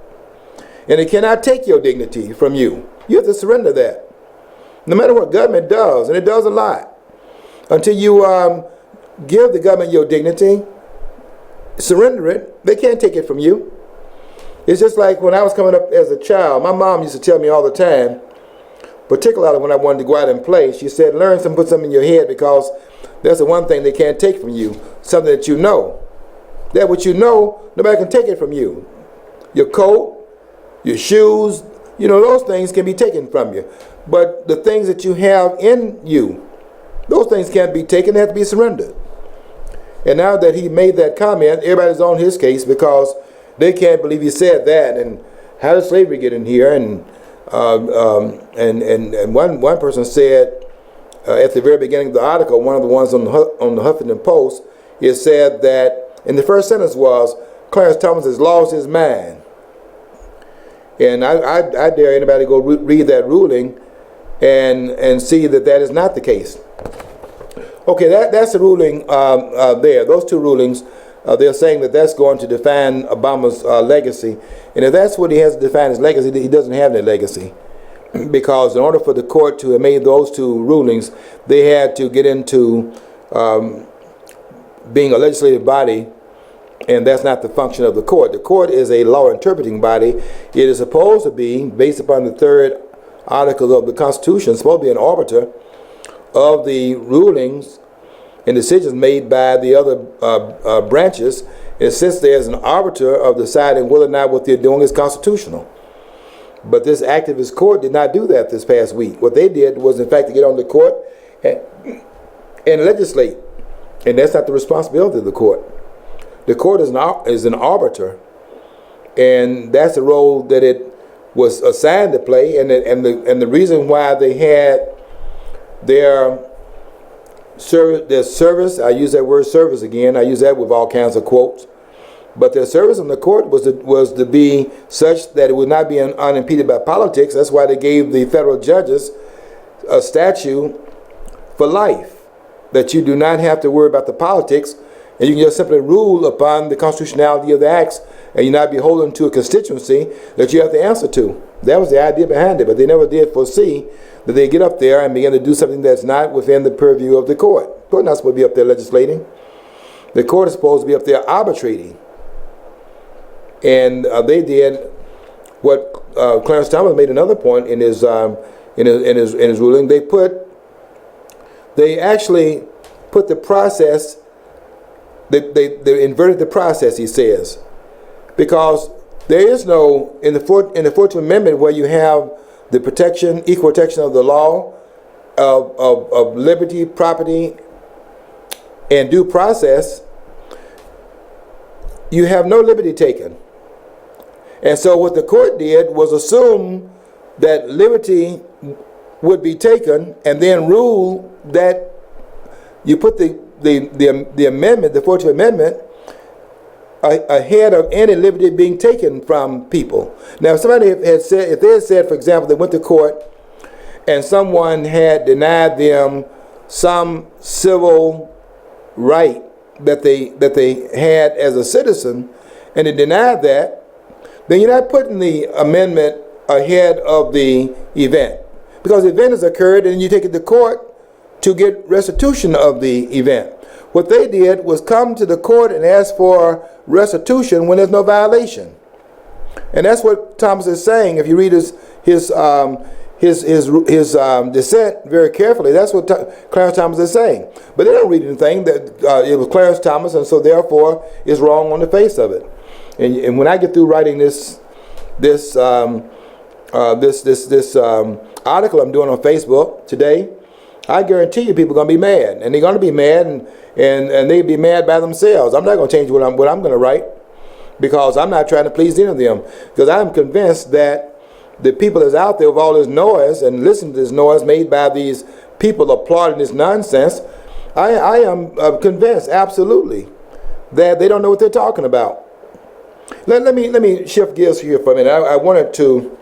And it cannot take your dignity from you. You have to surrender that. No matter what government does, and it does a lot, until you give the government your dignity, surrender it, they can't take it from you. It's just like when I was coming up as a child, my mom used to tell me all the time, particularly when I wanted to go out and play, she said, learn something, put something in your head, because that's the one thing they can't take from you, something that you know. That what you know, nobody can take it from you. Your coat, your shoes, those things can be taken from you. But the things that you have in you, those things can't be taken, they have to be surrendered. And now that he made that comment, everybody's on his case because they can't believe he said that. And how did slavery get in here? And one person said at the very beginning of the article, one of the ones on the Huffington Post, it said that, and the first sentence was, Clarence Thomas has lost his mind. And I dare anybody to go read that ruling and see that that is not the case. Okay, that's the ruling there. Those two rulings, they're saying that that's going to define Obama's legacy. And if that's what he has to define his legacy, he doesn't have any legacy. Because in order for the court to have made those two rulings, they had to get into being a legislative body, and that's not the function of the court. The court is a law interpreting body. It is supposed to be, based upon the 3rd article of the Constitution, supposed to be an arbiter of the rulings and decisions made by the other branches. And since there's an arbiter of deciding whether or not what they're doing is constitutional. But this activist court did not do that this past week. What they did was, in fact, to get on the court and legislate. And that's not the responsibility of the court. The court is an arbiter, and that's the role that it was assigned to play. And the reason why they had their service, I use that word service again, I use that with all kinds of quotes, but their service in the court was to be such that it would not be unimpeded by politics. That's why they gave the federal judges a statute for life, that you do not have to worry about the politics, and you can just simply rule upon the constitutionality of the acts, and you not beholden to a constituency that you have to answer to. That was the idea behind it, but they never did foresee that they get up there and begin to do something that's not within the purview of the court. The court is not supposed to be up there legislating. The court is supposed to be up there arbitrating. And they did what Clarence Thomas made another point in his ruling. They actually put the process. They inverted the process, he says, because there is no in the 14th Amendment where you have the protection, equal protection of the law, of liberty, property, and due process. You have no liberty taken. And so what the court did was assume that liberty would be taken and then rule that you put the amendment, the 14th Amendment, ahead of any liberty being taken from people. Now, if somebody had said, if they had said, for example, they went to court and someone had denied them some civil right that they had as a citizen, and they denied that, then you're not putting the amendment ahead of the event, because the event has occurred and you take it to court to get restitution of the event. What they did was come to the court and ask for restitution when there's no violation, and that's what Thomas is saying. If you read his dissent very carefully, that's what Clarence Thomas is saying. But they don't read anything that it was Clarence Thomas, and so therefore it's wrong on the face of it. And when I get through writing this article I'm doing on Facebook today, I guarantee you people are going to be mad, and they're going to be mad, and they'll be mad by themselves. I'm not going to change what I'm going to write, because I'm not trying to please any of them, because I'm convinced that the people that's out there with all this noise and listen to this noise made by these people applauding this nonsense, I am convinced absolutely that they don't know what they're talking about. Let me shift gears here for a minute. I wanted to.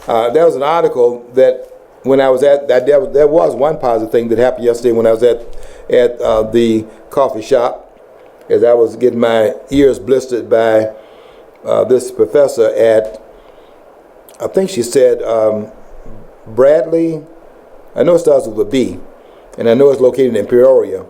There was an article that when I was at that, there was one positive thing that happened yesterday when I was at the coffee shop, as I was getting my ears blistered by this professor at, I think she said Bradley. I know it starts with a B, and I know it's located in Peoria.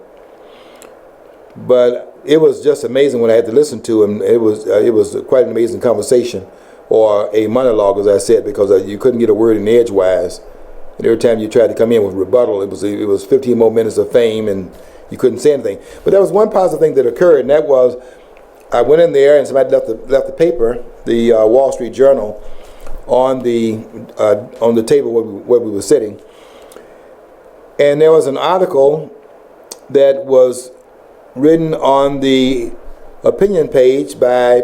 But it was just amazing when I had to listen to him. It was quite an amazing conversation, or a monologue, as I said, because you couldn't get a word in edgewise. And every time you tried to come in with rebuttal, it was 15 more minutes of fame, and you couldn't say anything. But there was one positive thing that occurred, and that was I went in there and somebody left the paper, the Wall Street Journal, on the table where we were sitting, and there was an article that was written on the opinion page by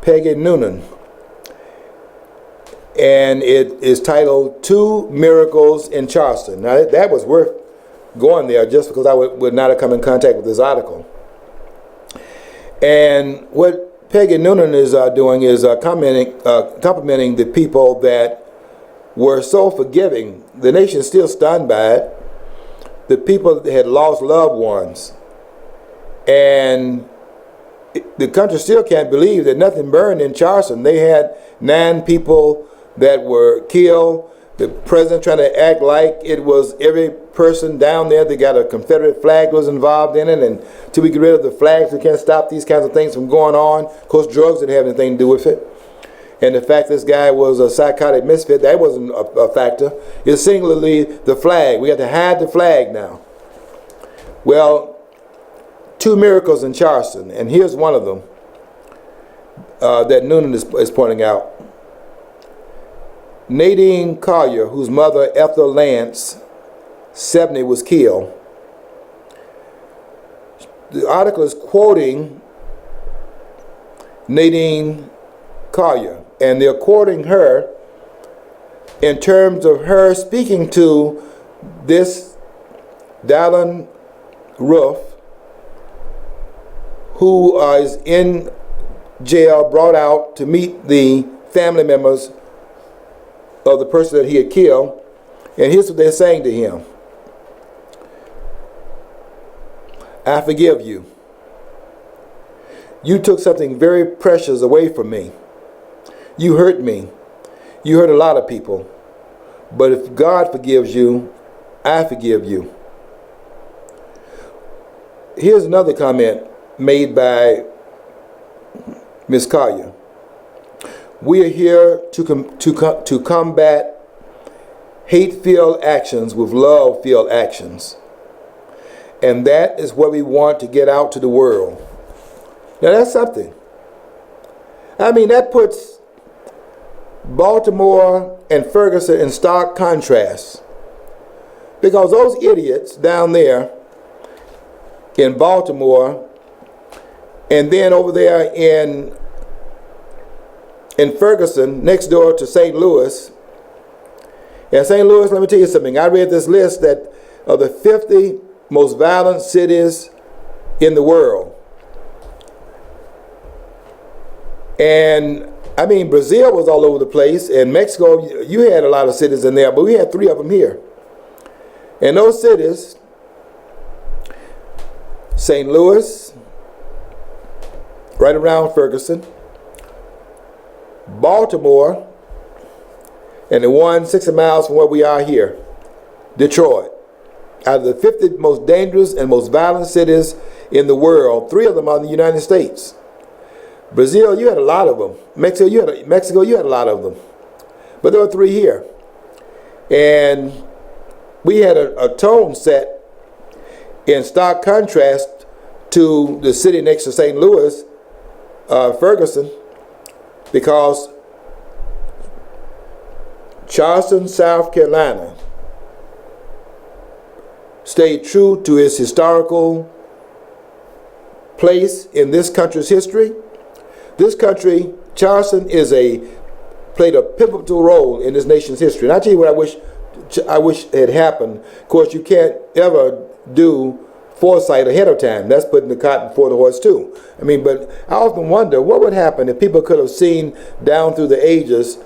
Peggy Noonan, and it is titled "Two Miracles in Charleston." Now that was worth going there just because I would not have come in contact with this article. And what Peggy Noonan is doing is complimenting the people that were so forgiving. The nation is still stunned by it. The people that had lost loved ones. And the country still can't believe that nothing burned in Charleston. They had 9 people that were killed. The president trying to act like it was every person down there that got a Confederate flag was involved in it, and till we get rid of the flags, we can't stop these kinds of things from going on. Of course, drugs didn't have anything to do with it. And the fact this guy was a psychotic misfit, that wasn't a factor. It's singularly the flag. We have to hide the flag now. Well, 2 miracles in Charleston, and here's one of them that Noonan is pointing out. Nadine Collier, whose mother, Ethel Lance, 70, was killed. The article is quoting Nadine Collier, and they're quoting her in terms of her speaking to this Dallin Roof, who is in jail, brought out to meet the family members of the person that he had killed. And here's what they're saying to him. I forgive you. You took something very precious away from me. You hurt me. You hurt a lot of people. But if God forgives you, I forgive you. Here's another comment made by Ms. Collier. We are here to combat hate-filled actions with love-filled actions. And that is what we want to get out to the world. Now that's something. I mean, that puts Baltimore and Ferguson in stark contrast. Because those idiots down there in Baltimore and then over there in Ferguson, next door to St. Louis. And St. Louis, let me tell you something. I read this list that of the 50 most violent cities in the world. And I mean, Brazil was all over the place, and Mexico, you had a lot of cities in there, but we had 3 of them here. And those cities, St. Louis, right around Ferguson, Baltimore, and the one 60 miles from where we are here, Detroit. Out of the 50 most dangerous and most violent cities in the world, 3 of them are in the United States. Brazil, you had a lot of them. Mexico, you had a lot of them. But there were 3 here. And we had a tone set in stark contrast to the city next to St. Louis, Ferguson, because Charleston, South Carolina stayed true to its historical place in this country's history. This country, Charleston, played a pivotal role in this nation's history. And I tell you what I wish had happened. Of course, you can't ever do foresight ahead of time. That's putting the cart before the horse too. I mean, but I often wonder what would happen if people could have seen down through the ages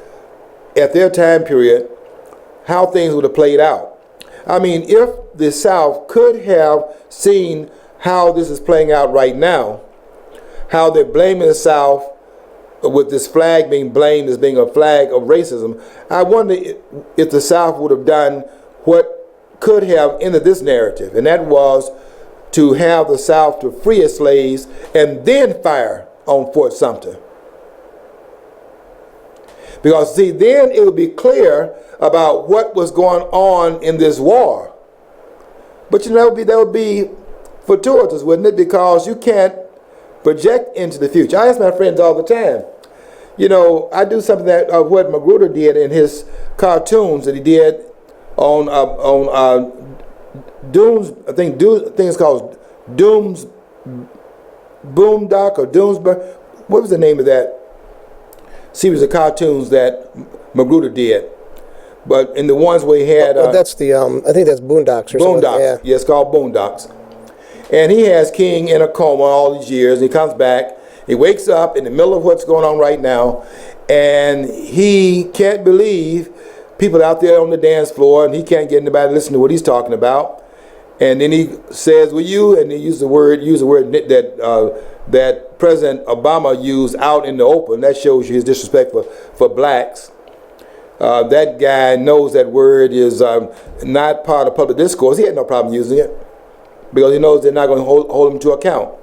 at their time period how things would have played out. I mean, if the South could have seen how this is playing out right now, how they're blaming the South with this flag being blamed as being a flag of racism, I wonder if the South would have done what could have ended this narrative, and that was to have the South to free its slaves and then fire on Fort Sumter. Because, see, then it would be clear about what was going on in this war. But you know, that would be fortuitous, wouldn't it? Because you can't project into the future. I ask my friends all the time. You know, I do something that what Magruder did in his cartoons that he did on Doom's. I think it's called Doom's Boondock or Doomsbury. What was the name of that series of cartoons that Magruder did? But in the ones where he had that's the I think that's Boondocks or something. Boondocks. Yeah, it's called Boondocks. And he has King in a coma all these years. And he comes back. He wakes up in the middle of what's going on right now, and he can't believe people out there on the dance floor, and he can't get anybody to listen to what he's talking about. And then he says, "Will you?" And he used the word that President Obama used out in the open. That shows you his disrespect for blacks. That guy knows that word is not part of public discourse. He had no problem using it because he knows they're not going to hold him to account.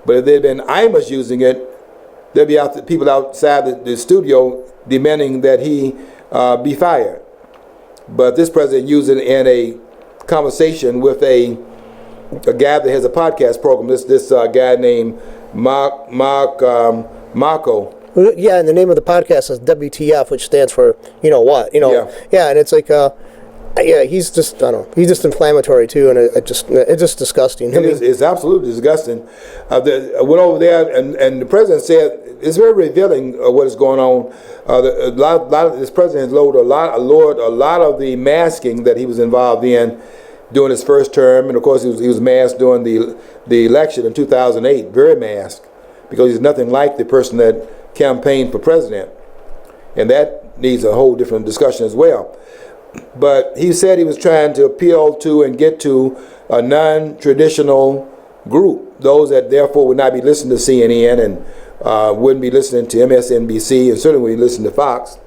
But if they'd been Amos using it, there'd be people outside the studio demanding that he be fired. But this president used it in a conversation with a guy that has a podcast program. This guy named Marco. Yeah, and the name of the podcast is WTF, which stands for you know what, you know. Yeah, and it's like, yeah, he's just, I don't know, he's just inflammatory too, and it's just disgusting. It's absolutely disgusting. I went over there, and the president said it's very revealing of what is going on. A lot of this president has lowered a lot of the masking that he was involved in during his first term, and of course he was masked during the election in 2008, very masked, because he's nothing like the person that campaigned for president, and that needs a whole different discussion as well. But he said he was trying to appeal to and get to a non-traditional group, those that therefore would not be listening to CNN and wouldn't be listening to MSNBC and certainly wouldn't listen to Fox.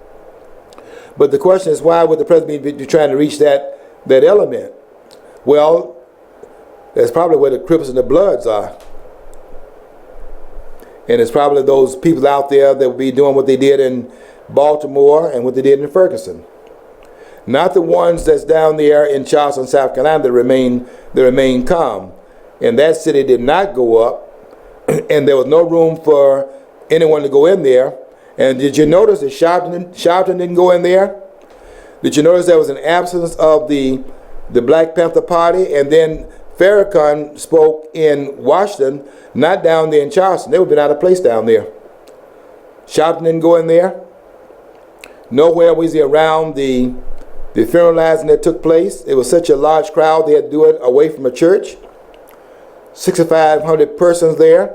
But the question is, why would the president be trying to reach that element? Well, that's probably where the Crips and the Bloods are. And it's probably those people out there that will be doing what they did in Baltimore and what they did in Ferguson. Not the ones that's down there in Charleston, South Carolina that remain calm. And that city did not go up, and there was no room for anyone to go in there. And did you notice that Sharpton didn't go in there? Did you notice there was an absence of the Black Panther Party? And then Farrakhan spoke in Washington, not down there in Charleston. They would have been out of place down there. Sharpton didn't go in there. Nowhere was he around the funeralizing that took place. It was such a large crowd, they had to do it away from a church. 6,500 persons there.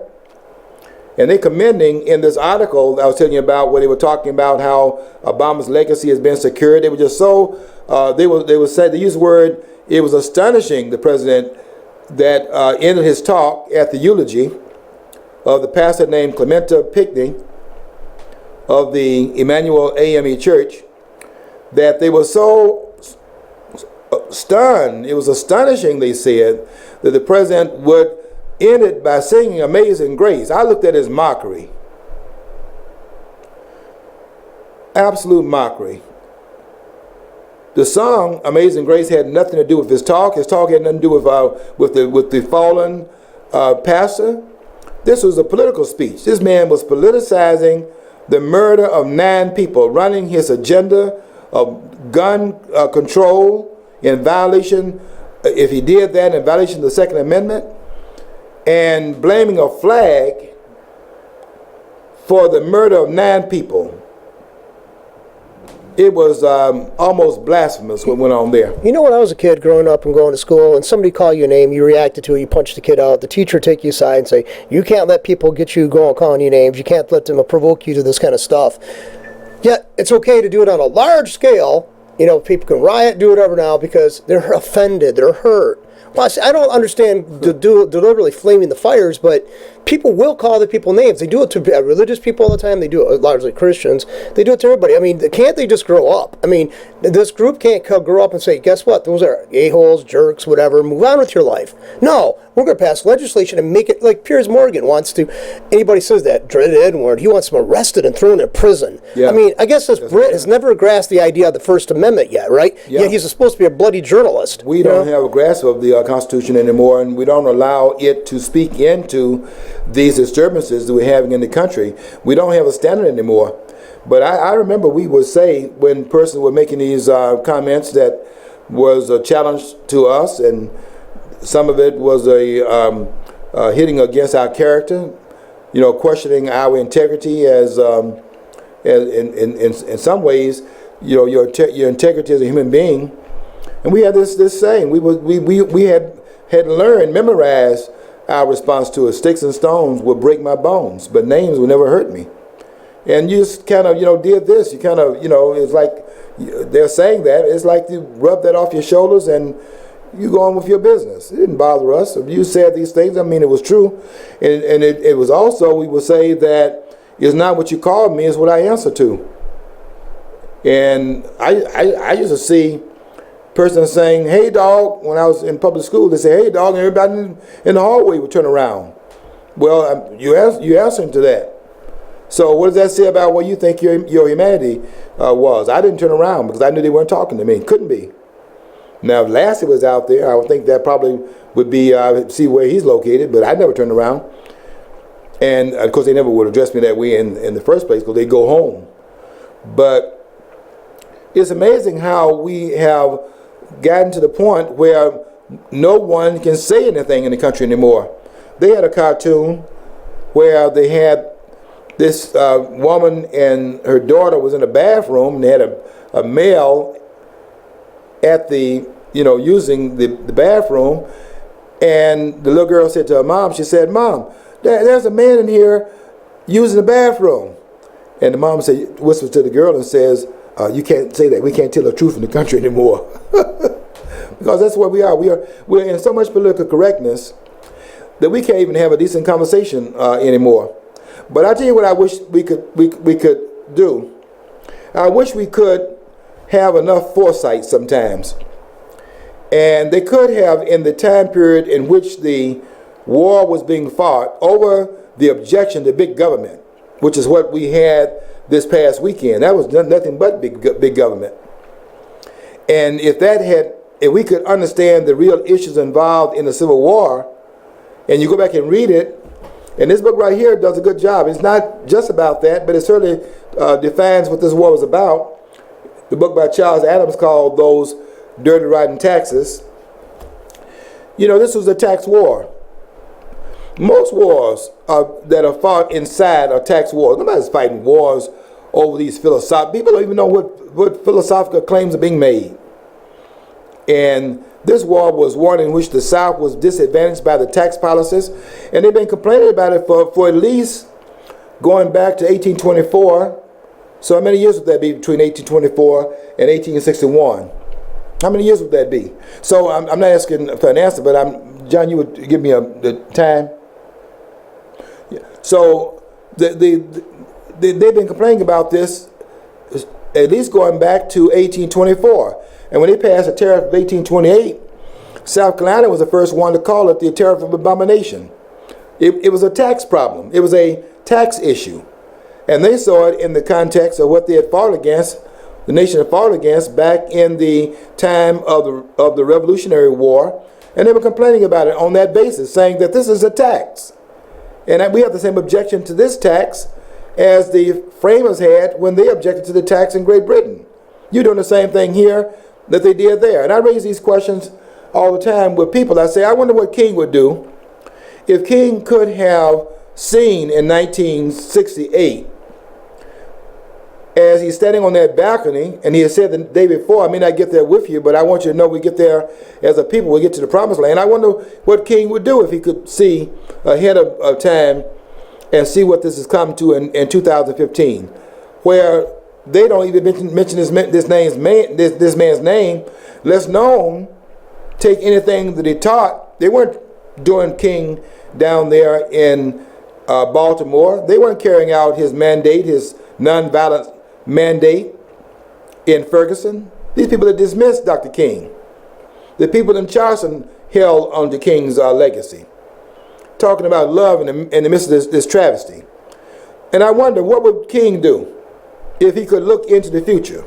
And they commending in this article I was telling you about, where they were talking about how Obama's legacy has been secured. They were just so, they used the word, it was astonishing, the president, that ended his talk at the eulogy of the pastor named Clementa Pinckney of the Emmanuel AME Church, that they were so stunned. It was astonishing, they said, that the president would end it by singing Amazing Grace. I looked at it as mockery. Absolute mockery. The song Amazing Grace had nothing to do with his talk. His talk had nothing to do with the fallen pastor. This was a political speech. This man was politicizing the murder of 9 people, running his agenda of gun control in violation, if he did that, in violation of the Second Amendment, and blaming a flag for the murder of 9 people. It was almost blasphemous what went on there. You know, when I was a kid growing up and going to school, and somebody called you a name, you reacted to it, you punched the kid out, the teacher would take you aside and say, you can't let people get you going calling you names, you can't let them provoke you to this kind of stuff. Yet, it's okay to do it on a large scale. You know, people can riot, do whatever now, because they're offended, they're hurt. Well, I don't understand deliberately flaming the fires, but people will call the people names. They do it to religious people all the time. They do it largely Christians. They do it to everybody. I mean, can't they just grow up? I mean, this group can't grow up and say, guess what? Those are a-holes, jerks, whatever. Move on with your life. No, we're going to pass legislation and make it like Piers Morgan wants to. Anybody says that, dreaded Edward, he wants them arrested and thrown in prison. Yeah. I mean, I guess this Brit has never grasped the idea of the First Amendment yet, right? Yeah. Yet he's supposed to be a bloody journalist. We don't have a grasp of the Constitution anymore, and we don't allow it to speak into these disturbances that we're having in the country. We don't have a standard anymore. But I remember we would say, when persons were making these comments, that was a challenge to us, and some of it was a hitting against our character, you know, questioning our integrity as in some ways, you know, your integrity as a human being. And we had this saying, we had had learned, memorized our response to it. Sticks and stones will break my bones, but names will never hurt me. And you just kind of, did this. You kind of, it's like they're saying that. It's like you rub that off your shoulders and you go on with your business. It didn't bother us. If you said these things, I mean, it was true. And it was also, we would say that it's not what you called me, it's what I answer to. And I used to see person saying, hey, dog, when I was in public school, they say, hey, dog, and everybody in the hallway would turn around. Well, you answering to that. So what does that say about what you think your humanity was? I didn't turn around because I knew they weren't talking to me. Couldn't be. Now, if Lassie was out there, I would think that probably would be, see where he's located, but I never turned around. And, of course, they never would address me that way in the first place because they go home. But it's amazing how we have gotten to the point where no one can say anything in the country anymore. They had a cartoon where they had this woman and her daughter was in a bathroom, and they had a male at the, using the bathroom, and the little girl said to her mom, she said, Mom, there's a man in here using the bathroom. And the mom said, whispers to the girl and says, you can't say that. We can't tell the truth in the country anymore. Because that's what we are. We're in so much political correctness that we can't even have a decent conversation anymore. But I tell you what I wish we could do. I wish we could have enough foresight sometimes. And they could have, in the time period in which the war was being fought over the objection to big government, which is what we had this past weekend. That was nothing but big government. And if we could understand the real issues involved in the Civil War, and you go back and read it, and this book right here does a good job. It's not just about that, but it certainly defines what this war was about. The book by Charles Adams called Those Dirty Rotten Taxes. This was a tax war. Most wars that are fought inside are tax wars. Nobody's fighting wars over these philosophical. People don't even know what philosophical claims are being made. And this war was one in which the South was disadvantaged by the tax policies. And they've been complaining about it for at least going back to 1824. So how many years would that be between 1824 and 1861? How many years would that be? So I'm not asking for an answer, but John, you would give me the time. Yeah. So they've been complaining about this at least going back to 1824. And when they passed the tariff of 1828, South Carolina was the first one to call it the tariff of abomination. It was a tax problem. It was a tax issue. And they saw it in the context of what they had fought against, the nation had fought against back in the time of the Revolutionary War. And they were complaining about it on that basis, saying that this is a tax. And we have the same objection to this tax as the framers had when they objected to the tax in Great Britain. You're doing the same thing here that they did there. And I raise these questions all the time with people. I say, I wonder what King would do if King could have seen in 1968, as he's standing on that balcony, and he had said the day before, I may not get there with you, but I want you to know we get there as a people, we get to the promised land. I wonder what King would do if he could see ahead of time and see what this has come to in 2015, where they don't even mention this man's name, less known, take anything that he taught. They weren't doing King down there in Baltimore. They weren't carrying out his mandate, his nonviolent mandate in Ferguson. These people that dismissed Dr. King. The people in Charleston held on to King's legacy. Talking about love in the midst of this travesty. And I wonder, what would King do if he could look into the future?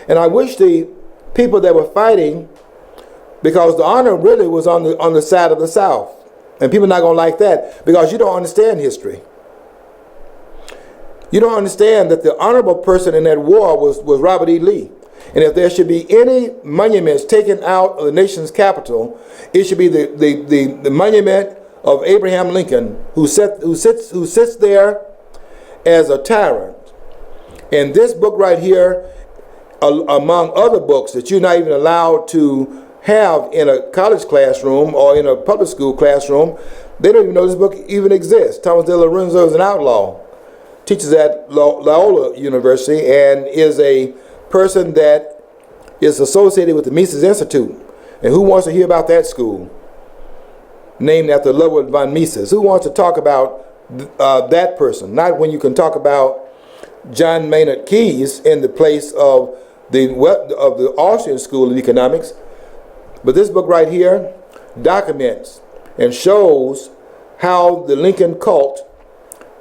And I wish the people that were fighting, because the honor really was on the side of the South. And people are not going to like that because you don't understand history. You don't understand that the honorable person in that war was Robert E. Lee. And if there should be any monuments taken out of the nation's capital, it should be the monument of Abraham Lincoln, who sits there as a tyrant. And this book right here, among other books that you're not even allowed to have in a college classroom or in a public school classroom, they don't even know this book even exists. Thomas de Lorenzo is an outlaw, teaches at Loyola University, and is a person that is associated with the Mises Institute. And who wants to hear about that school? Named after Ludwig von Mises. Who wants to talk about that person? Not when you can talk about John Maynard Keynes in the place of the Austrian School of Economics. But this book right here documents and shows how the Lincoln cult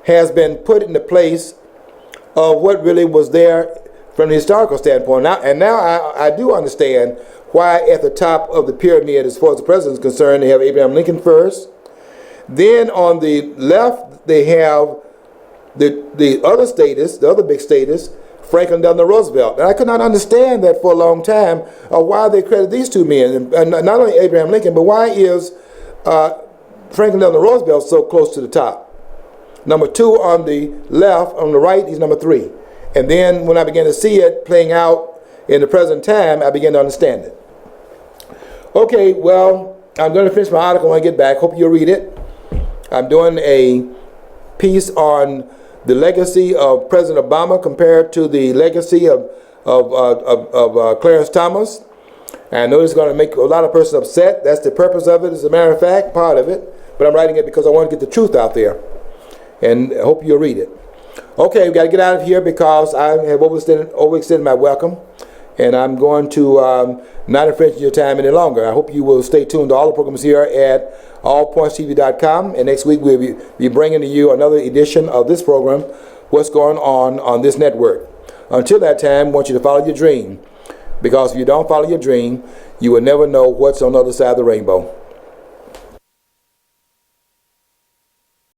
has been put in the place of what really was there from the historical standpoint. Now I do understand why at the top of the pyramid, as far as the president is concerned, they have Abraham Lincoln first. Then on the left, they have the other status, the other big status, Franklin Delano Roosevelt. And I could not understand that for a long time, why they credit these two men, and not only Abraham Lincoln, but why is Franklin Delano Roosevelt so close to the top? Number 2 on the left, on the right, he's number 3. And then when I began to see it playing out in the present time, I began to understand it. Okay, well, I'm going to finish my article when I get back. Hope you'll read it. I'm doing a piece on the legacy of President Obama compared to the legacy of Clarence Thomas. And I know it's going to make a lot of persons upset. That's the purpose of it, as a matter of fact, part of it. But I'm writing it because I want to get the truth out there. And I hope you'll read it. Okay, we've got to get out of here because I have overextended my welcome. And I'm going to not infringe your time any longer. I hope you will stay tuned to all the programs here at allpointstv.com. And next week we'll be bringing to you another edition of this program, What's Going On this network. Until that time, I want you to follow your dream. Because if you don't follow your dream, you will never know what's on the other side of the rainbow.